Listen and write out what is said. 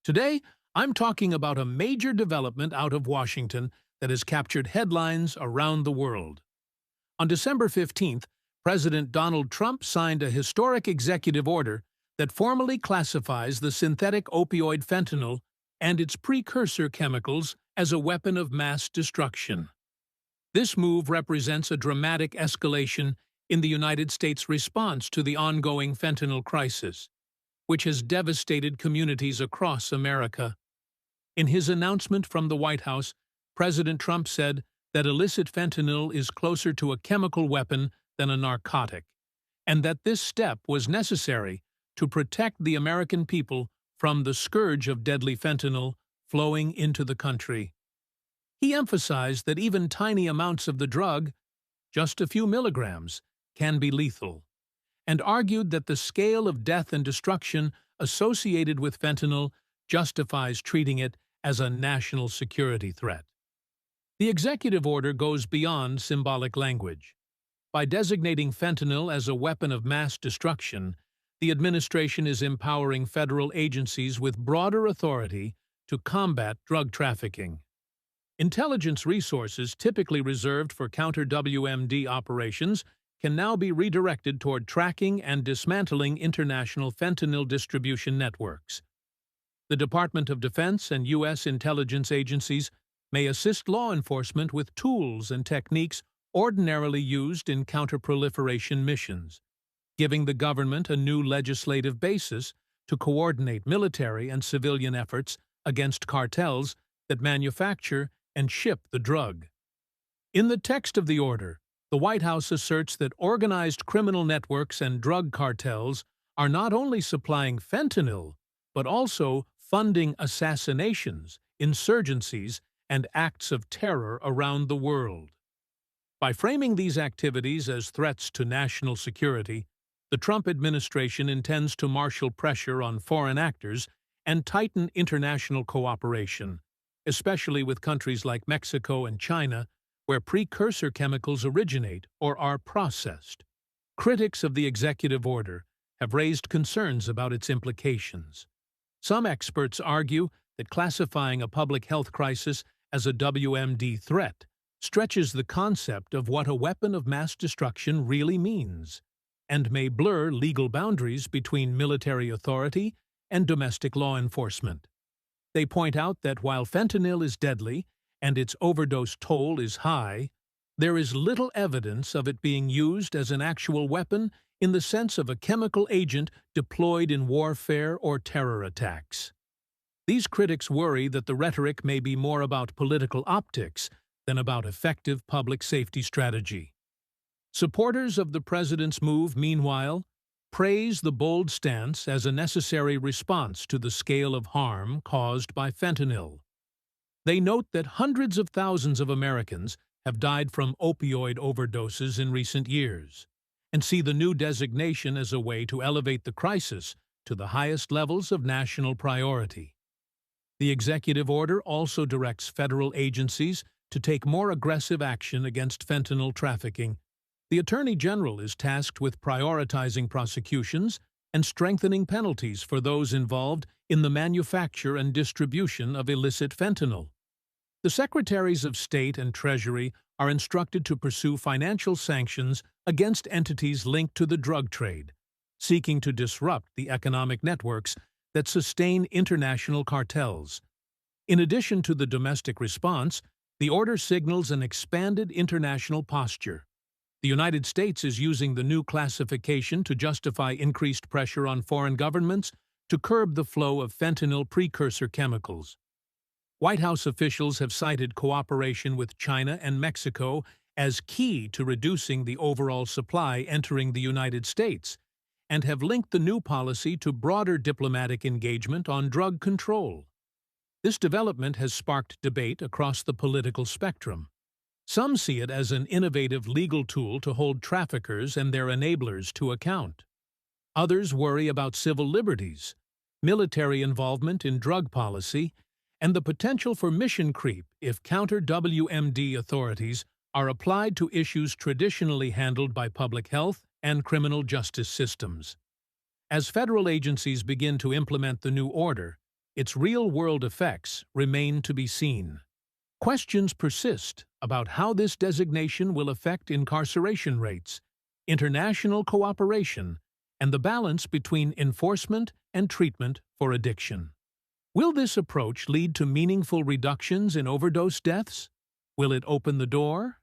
Today, I'm talking about a major development out of Washington that has captured headlines around the world. On December 15th, President Donald Trump signed a historic executive order that formally classifies the synthetic opioid fentanyl and its precursor chemicals as a weapon of mass destruction. This move represents a dramatic escalation in the United States' response to the ongoing fentanyl crisis, which has devastated communities across America. In his announcement from the White House, President Trump said that illicit fentanyl is closer to a chemical weapon than a narcotic, and that this step was necessary to protect the American people from the scourge of deadly fentanyl flowing into the country. He emphasized that even tiny amounts of the drug, just a few milligrams, can be lethal, and argued that the scale of death and destruction associated with fentanyl justifies treating it as a national security threat. The executive order goes beyond symbolic language. By designating fentanyl as a weapon of mass destruction, the administration is empowering federal agencies with broader authority to combat drug trafficking. Intelligence resources typically reserved for counter-WMD operations can now be redirected toward tracking and dismantling international fentanyl distribution networks. The Department of Defense and U.S. intelligence agencies may assist law enforcement with tools and techniques ordinarily used in counterproliferation missions, giving the government a new legislative basis to coordinate military and civilian efforts against cartels that manufacture and ship the drug. In the text of the order, the White House asserts that organized criminal networks and drug cartels are not only supplying fentanyl, but also funding assassinations, insurgencies, and acts of terror around the world. By framing these activities as threats to national security, the Trump administration intends to marshal pressure on foreign actors and tighten international cooperation, especially with countries like Mexico and China, where precursor chemicals originate or are processed. Critics of the executive order have raised concerns about its implications. Some experts argue that classifying a public health crisis as a WMD threat stretches the concept of what a weapon of mass destruction really means, and may blur legal boundaries between military authority and domestic law enforcement. They point out that while fentanyl is deadly and its overdose toll is high, there is little evidence of it being used as an actual weapon in the sense of a chemical agent deployed in warfare or terror attacks. These critics worry that the rhetoric may be more about political optics than about effective public safety strategy. Supporters of the president's move, meanwhile, praise the bold stance as a necessary response to the scale of harm caused by fentanyl. They note that hundreds of thousands of Americans have died from opioid overdoses in recent years, and see the new designation as a way to elevate the crisis to the highest levels of national priority. The executive order also directs federal agencies to take more aggressive action against fentanyl trafficking. The Attorney General is tasked with prioritizing prosecutions and strengthening penalties for those involved in the manufacture and distribution of illicit fentanyl. The Secretaries of State and Treasury are instructed to pursue financial sanctions against entities linked to the drug trade, seeking to disrupt the economic networks that sustain international cartels. In addition to the domestic response, the order signals an expanded international posture. The United States is using the new classification to justify increased pressure on foreign governments to curb the flow of fentanyl precursor chemicals. White House officials have cited cooperation with China and Mexico as key to reducing the overall supply entering the United States, and have linked the new policy to broader diplomatic engagement on drug control. This development has sparked debate across the political spectrum. Some see it as an innovative legal tool to hold traffickers and their enablers to account. Others worry about civil liberties, military involvement in drug policy, and the potential for mission creep if counter-WMD authorities are applied to issues traditionally handled by public health and criminal justice systems. As federal agencies begin to implement the new order, its real-world effects remain to be seen. Questions persist about how this designation will affect incarceration rates, international cooperation, and the balance between enforcement and treatment for addiction. Will this approach lead to meaningful reductions in overdose deaths? Will it open the door